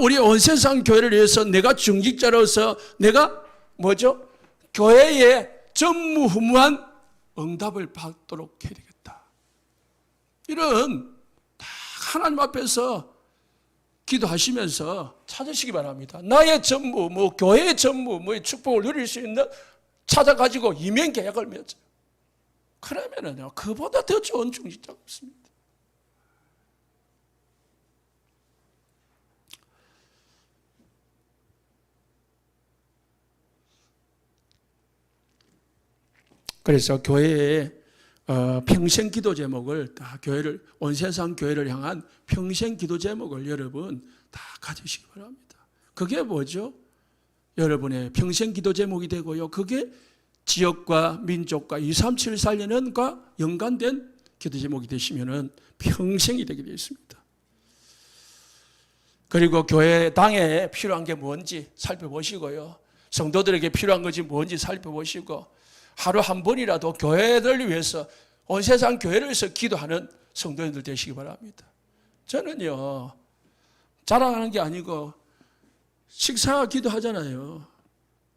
우리 온 세상 교회를 위해서 내가 중직자로서 내가 뭐죠? 교회에 전무후무한 응답을 받도록 해야 되겠다. 이런 다 하나님 앞에서 기도하시면서 찾으시기 바랍니다. 나의 전무, 교회의 전무, 축복을 누릴 수 있는 찾아가지고 이면 계약을 맺어요. 그러면은요, 그보다 더 좋은 중직자가 없습니다. 그래서 교회에 평생 기도 제목을 다 온 세상 교회를 향한 평생 기도 제목을 여러분 다 가지시기 바랍니다. 그게 뭐죠? 여러분의 평생 기도 제목이 되고요. 그게 지역과 민족과 237 살리는과 연관된 기도 제목이 되시면은 평생이 되게 되어 있습니다. 그리고 교회 당에 필요한 게 뭔지 살펴보시고요. 성도들에게 필요한 것이 뭔지 살펴보시고 하루 한 번이라도 교회를 위해서 온 세상 교회를 위해서 기도하는 성도님들 되시기 바랍니다. 저는요, 자랑하는 게 아니고 식사 기도하잖아요.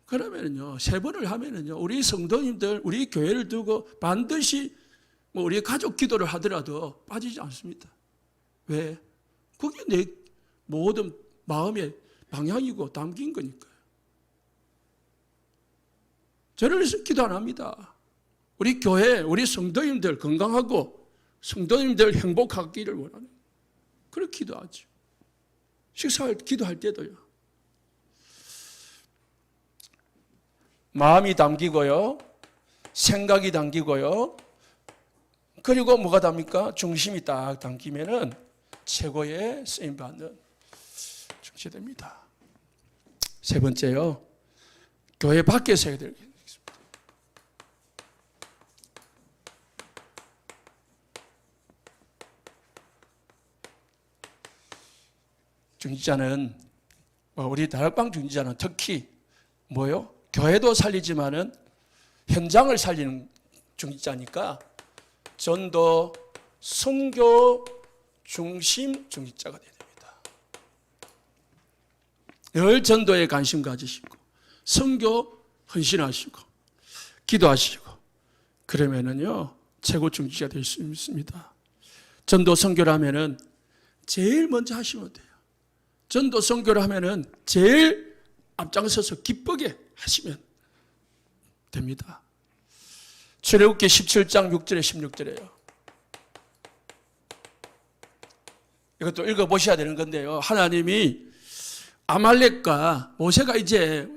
그러면요, 3번을 하면은요, 우리 성도님들, 우리 교회를 두고 반드시 우리 가족 기도를 하더라도 빠지지 않습니다. 왜? 그게 내 모든 마음의 방향이고 담긴 거니까요. 저를 위해서 기도 안 합니다. 우리 교회, 우리 성도님들 건강하고 성도님들 행복하기를 원하는 그렇게 기도하죠. 기도할 때도요. 마음이 담기고요. 생각이 담기고요. 그리고 뭐가 담깁니까? 중심이 딱 담기면은 최고의 쓰임받는 중시됩니다. 세 번째요. 교회 밖에서 해야 될 게 있습니다. 중지자는 우리 다락방 중지자는 특히 뭐요? 교회도 살리지만은 현장을 살리는 중지자니까 전도, 선교 중심 중지자가 되어야 됩니다. 늘 전도에 관심 가지시고 선교 헌신하시고 기도하시고 그러면은요 최고 중지자가 될 수 있습니다. 전도 선교를 하면은 제일 먼저 하시면 돼요. 전도 선교를 하면은 제일 앞장서서 기쁘게 하시면 됩니다. 출애굽기 17장 6절에 16절에요. 이것도 읽어보셔야 되는 건데요. 하나님이 아말렉과 모세가 이제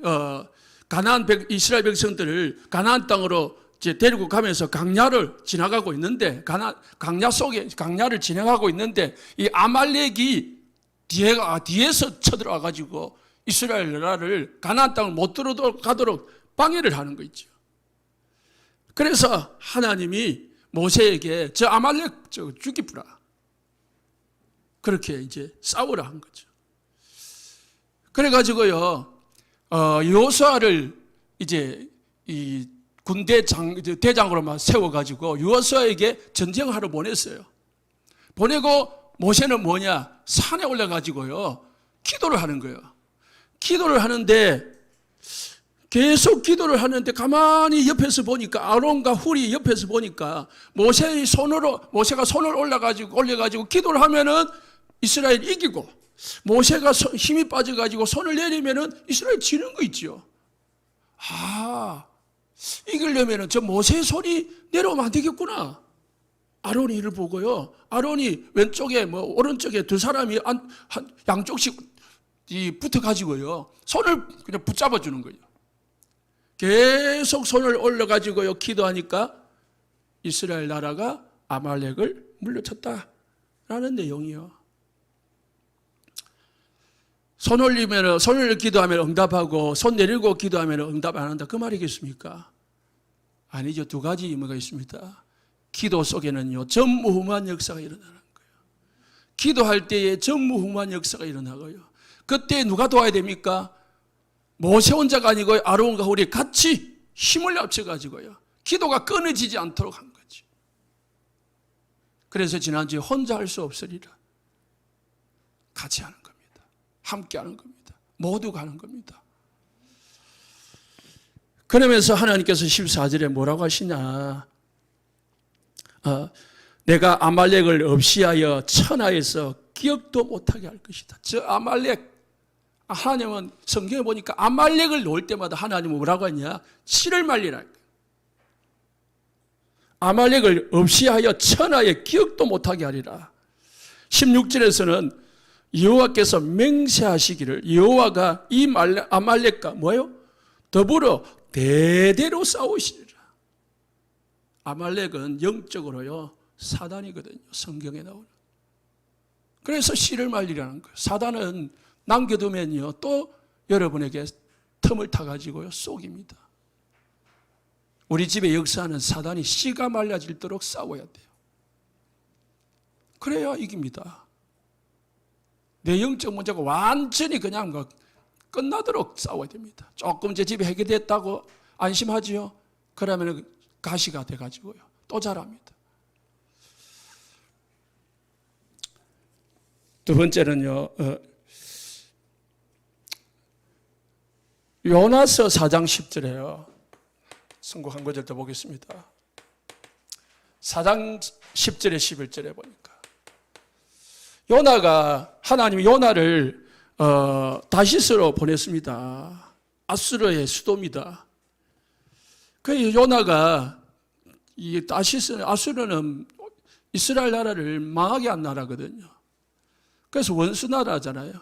이스라엘 백성들을 가나안 땅으로 이제 데리고 가면서 강야를 지나가고 있는데 강야 속에 강야를 진행하고 있는데 이 아말렉이 뒤에서 쳐들어와 가지고 이스라엘 나라를 가나안 땅을 못 들어가도록 방해를 하는 거 있죠. 그래서 하나님이 모세에게 저 아말렉 죽이부라. 그렇게 이제 싸우라 한 거죠. 그래가지고요, 여호수아를 이제 이 군대 대장으로만 세워가지고 여호수아에게 전쟁하러 보냈어요. 보내고 모세는 뭐냐? 산에 올라가지고요, 기도를 하는 거예요. 기도를 하는데 계속 기도를 하는데 가만히 옆에서 보니까 아론과 훌이 옆에서 보니까 모세가 손을 올려가지고 기도를 하면은 이스라엘 이기고 모세가 힘이 빠져가지고 손을 내리면은 이스라엘 지는 거 있죠. 이기려면은 저 모세의 손이 내려오면 안 되겠구나. 아론이 이를 보고요. 아론이 왼쪽에 오른쪽에 두 사람이 양쪽씩 붙어가지고요. 손을 그냥 붙잡아 주는 거예요. 계속 손을 올려가지고요. 기도하니까 이스라엘 나라가 아말렉을 물리쳤다라는 내용이요. 손을 기도하면 응답하고 손 내리고 기도하면 응답 안 한다. 그 말이겠습니까? 아니죠. 두 가지 의미가 있습니다. 기도 속에는요, 전무후무한 역사가 일어나는 거예요. 기도할 때에 전무후무한 역사가 일어나고요. 그때 누가 도와야 됩니까? 모세 혼자가 아니고 아론과 훌이 같이 힘을 합쳐가지고요. 기도가 끊어지지 않도록 한 거죠. 그래서 지난주에 혼자 할 수 없으리라. 같이 하는 겁니다. 함께 하는 겁니다. 모두가 하는 겁니다. 그러면서 하나님께서 14절에 뭐라고 하시냐. 내가 아말렉을 없이하여 천하에서 기억도 못하게 할 것이다. 저 아말렉, 하나님은 성경에 보니까 아말렉을 놓을 때마다 하나님은 뭐라고 했냐? 치를 말리라. 아말렉을 없이 하여 천하에 기억도 못하게 하리라. 16절에서는 여호와께서 맹세하시기를 여호와가 이 아말렉과 뭐예요? 더불어 대대로 싸우시리라. 아말렉은 영적으로요 사단이거든요. 성경에 나오는. 그래서 씨를 말리라는 거예요. 사단은 남겨두면요 또 여러분에게 틈을 타가지고요 쏘깁니다. 우리 집의 역사는 사단이 씨가 말라질도록 싸워야 돼요. 그래야 이깁니다. 내 영적 문제가 완전히 그냥 끝나도록 싸워야 됩니다. 조금 제 집에 해결됐다고 안심하지요? 그러면 가시가 돼가지고요 또 자랍니다. 두 번째는요, 요나서 4장 10절에요. 성국 한 구절 더 보겠습니다. 4장 10절에 11절에 보니까 요나가 하나님이 요나를 다시스로 보냈습니다. 아수르의 수도입니다. 그 요나가 이 아수르는 이스라엘 나라를 망하게 한 나라거든요. 그래서 원수 나라잖아요.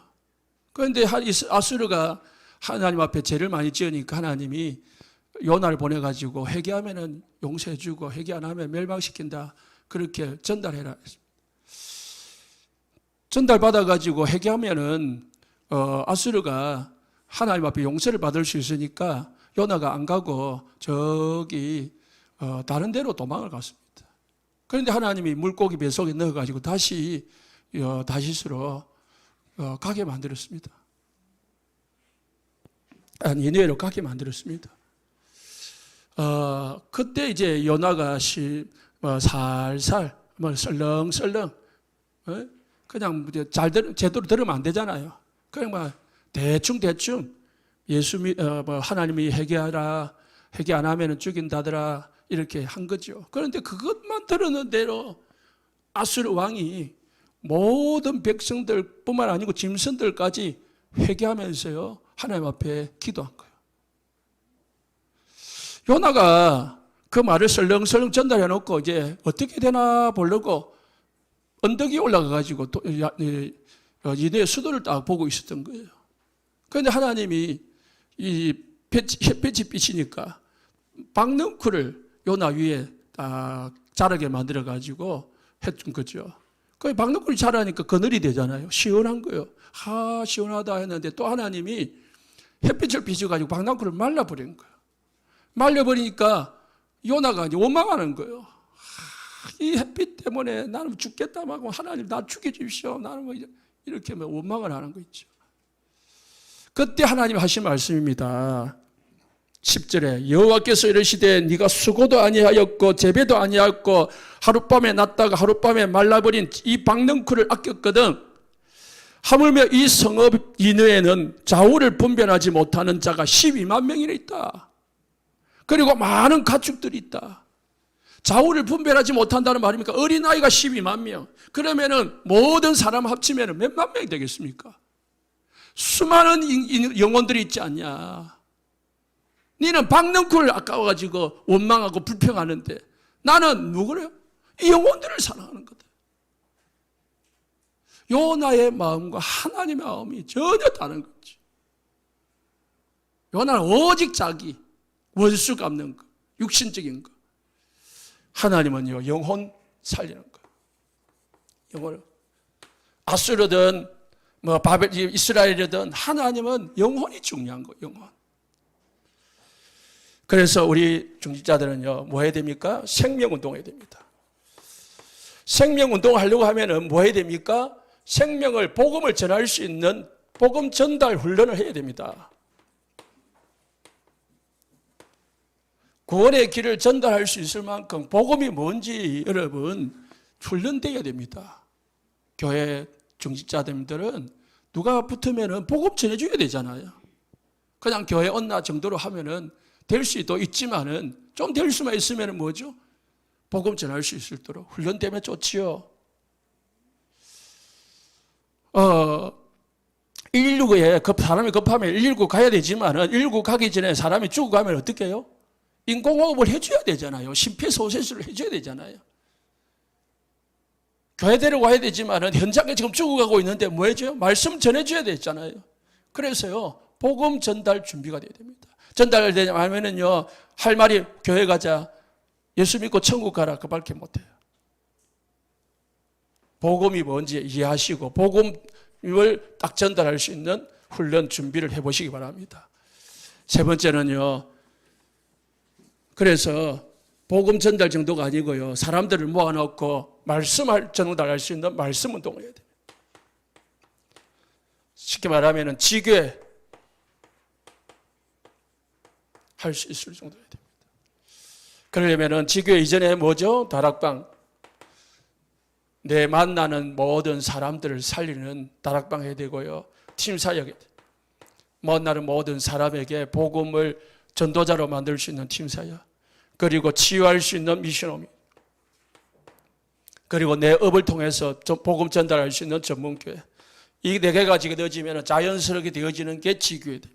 그런데 아수르가 하나님 앞에 죄를 많이 지으니까 하나님이 요나를 보내가지고 회개하면은 용서해주고 회개 안 하면 멸망시킨다. 그렇게 전달해라. 전달받아가지고 회개하면은 아수르가 하나님 앞에 용서를 받을 수 있으니까 요나가 안 가고 저기 다른 데로 도망을 갔습니다. 그런데 하나님이 물고기 뱃속에 넣어가지고 다시 다시스로 가게 만들었습니다. 니느웨로 가게 만들었습니다. 그때 이제 요나가 살살 설렁설렁 그냥 제대로 들으면 안 되잖아요. 그냥 대충 하나님이 회개하라, 회개 안 하면 죽인다더라 이렇게 한 거죠. 그런데 그것만 들었는 대로 아수르 왕이 모든 백성들뿐만 아니고 짐승들까지 회개하면서요 하나님 앞에 기도한 거예요. 요나가 그 말을 설렁설렁 전달해 놓고 이제 어떻게 되나 보려고 언덕 위에 올라가가지고 니네 수도를 딱 보고 있었던 거예요. 그런데 하나님이 이 햇빛이 비치니까 박넝쿨을 요나 위에 딱 자라게 만들어가지고 했던 거죠. 그 박넝쿨이 자라니까 그늘이 되잖아요. 시원한 거예요. 시원하다 했는데 또 하나님이 햇빛을 비춰가지고 박넝쿨을 말라버린 거예요. 말려버리니까 요나가 이제 원망하는 거예요. 이 햇빛 때문에 나는 죽겠다 하고 하나님 나 죽여주십시오. 나는 뭐 이렇게 원망을 하는 거 있죠. 그때 하나님 하신 말씀입니다. 10절에 여호와께서 이르시되 네가 수고도 아니하였고 재배도 아니하였고 하룻밤에 났다가 하룻밤에 말라버린 이 박넝쿨을 아꼈거든. 하물며 이 성읍 이내에는 좌우를 분별하지 못하는 자가 12만 명이나 있다. 그리고 많은 가축들이 있다. 좌우를 분별하지 못한다는 말입니까? 어린아이가 12만 명. 그러면은 모든 사람 합치면 몇만 명이 되겠습니까? 수많은 영혼들이 있지 않냐. 너는 박넝쿨을 아까워가지고 원망하고 불평하는데 나는 누구래요? 이 영혼들을 사랑하는 거다. 요나의 마음과 하나님의 마음이 전혀 다른 거지. 요나는 오직 자기 원수 갚는 거, 육신적인 거. 하나님은요 영혼 살리는 거. 영혼 아수르든 이스라엘이든 하나님은 영혼이 중요한 거. 영혼. 그래서 우리 중직자들은요 뭐 해야 됩니까? 생명운동 해야 됩니다. 생명운동 하려고 하면은 뭐 해야 됩니까? 생명을 복음을 전할 수 있는 복음 전달 훈련을 해야 됩니다. 구원의 길을 전달할 수 있을 만큼 복음이 뭔지 여러분 훈련되어야 됩니다. 교회 중직자들은 누가 붙으면 복음 전해줘야 되잖아요. 그냥 교회 언나 정도로 하면은 될 수도 있지만은 좀 될 수만 있으면 뭐죠? 복음 전할 수 있도록 훈련되면 좋지요. 119에 사람이 급하면 119 가야 되지만은 119 가기 전에 사람이 죽어가면 어떻게 해요? 인공호흡을 해줘야 되잖아요. 심폐소생술을 해줘야 되잖아요. 교회 데려와야 되지만은 현장에 지금 죽어가고 있는데 뭐 해줘요? 말씀 전해줘야 되잖아요. 그래서요, 복음 전달 준비가 돼야 됩니다. 전달되냐면은요, 할 말이 교회 가자, 예수 믿고 천국 가라, 그밖에 못해요. 복음이 뭔지 이해하시고 복음을 딱 전달할 수 있는 훈련 준비를 해보시기 바랍니다. 세 번째는요, 그래서 복음 전달 정도가 아니고요, 사람들을 모아놓고 말씀을 전달할 수 있는 말씀 운동을 해야 됩니다. 쉽게 말하면 지교회 할 수 있을 정도여야 됩니다. 그러려면 지교회 이전에 뭐죠? 다락방. 내 만나는 모든 사람들을 살리는 다락방 해야 되고요. 팀 사역에 만나는 모든 사람에게 복음을 전도자로 만들 수 있는 팀 사역. 그리고 치유할 수 있는 미션홈이. 그리고 내 업을 통해서 복음 전달할 수 있는 전문교회. 이 네 개가 되어지면 자연스럽게 되어지는 게 지교회입니다.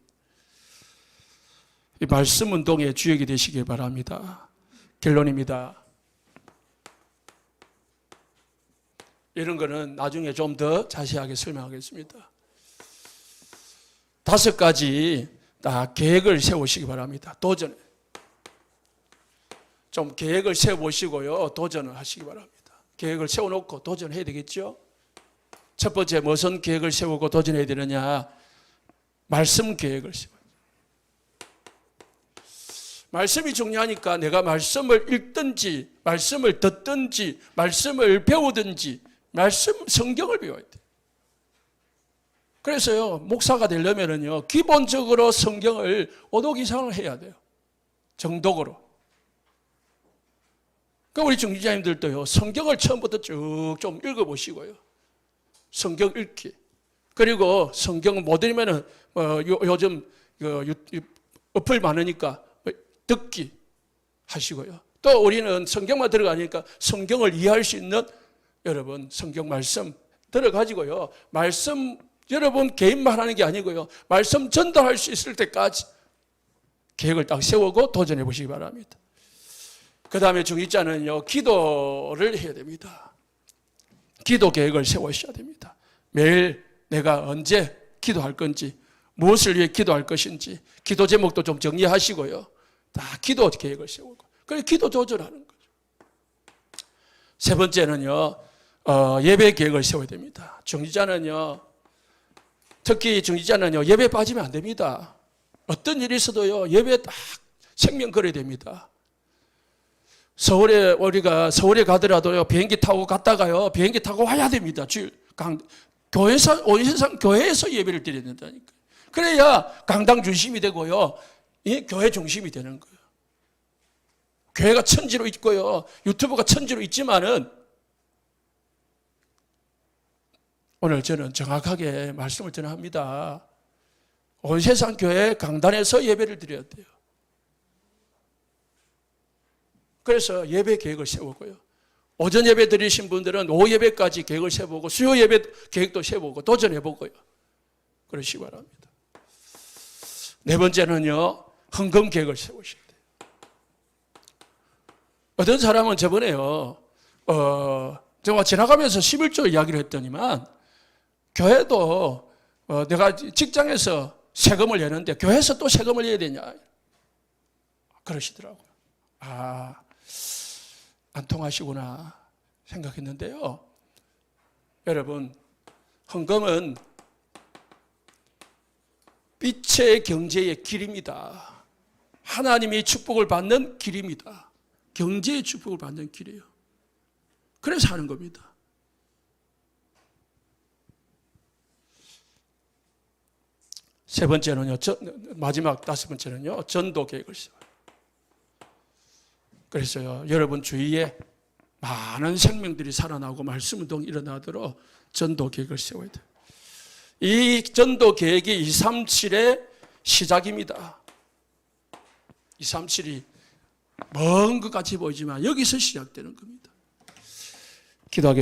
이 말씀 운동의 주역이 되시길 바랍니다. 결론입니다. 이런 거는 나중에 좀 더 자세하게 설명하겠습니다. 5가지 다 계획을 세우시기 바랍니다. 도전. 좀 계획을 세워보시고요, 도전을 하시기 바랍니다. 계획을 세워놓고 도전해야 되겠죠? 첫 번째, 무슨 계획을 세우고 도전해야 되느냐? 말씀 계획을 세워요. 말씀이 중요하니까 내가 말씀을 읽든지, 말씀을 듣든지, 말씀을 배우든지, 성경을 배워야 돼. 그래서요, 목사가 되려면은요, 기본적으로 성경을 5독 이상을 해야 돼요. 정독으로. 그러니까 우리 중지자님들도요, 성경을 처음부터 쭉 좀 읽어보시고요. 성경 읽기. 그리고 성경 못 읽으면은, 요즘 어플 많으니까 듣기 하시고요. 또 우리는 성경만 들어가니까 성경을 이해할 수 있는 여러분 성경 말씀 들어가지고요. 말씀 여러분 개인만 하는 게 아니고요. 말씀 전달할 수 있을 때까지 계획을 딱 세우고 도전해 보시기 바랍니다. 그 다음에 중직자는요, 기도를 해야 됩니다. 기도 계획을 세우셔야 됩니다. 매일 내가 언제 기도할 건지, 무엇을 위해 기도할 것인지, 기도 제목도 좀 정리하시고요. 다 기도 계획을 세우고, 그래서 기도 조절하는 거죠. 세 번째는요, 예배 계획을 세워야 됩니다. 중직자는요, 특히 중직자는요, 예배 빠지면 안 됩니다. 어떤 일이 있어도요, 예배 딱 생명 걸어야 됩니다. 우리가 서울에 가더라도요, 비행기 타고 갔다가요, 비행기 타고 와야 됩니다. 교회에서 예배를 드려야 된다니까. 그래야 강당 중심이 되고요, 이 교회 중심이 되는 거예요. 교회가 천지로 있고요, 유튜브가 천지로 있지만은, 오늘 저는 정확하게 말씀을 전합니다. 온 세상 교회 강단에서 예배를 드려야 돼요. 그래서 예배 계획을 세우고요. 오전 예배 드리신 분들은 오후 예배까지 계획을 세우고 수요 예배 계획도 세우고 도전해보고요. 그러시기 바랍니다. 네 번째는요, 헌금 계획을 세우셔야 돼요. 어떤 사람은 저번에요, 제가 지나가면서 11조 이야기를 했더니만, 교회도 내가 직장에서 세금을 내는데 교회에서 또 세금을 내야 되냐 그러시더라고요. 안 통하시구나 생각했는데요. 여러분, 헌금은 빛의 경제의 길입니다. 하나님이 축복을 받는 길입니다. 경제의 축복을 받는 길이에요. 그래서 하는 겁니다. 세 번째는요, 마지막 5번째는요, 전도 계획을 세워요. 그래서요, 여러분 주위에 많은 생명들이 살아나고 말씀 운동이 일어나도록 전도 계획을 세워야 돼요. 이 전도 계획이 237의 시작입니다. 237이 먼 것 같이 보이지만 여기서 시작되는 겁니다. 기도하겠습니다.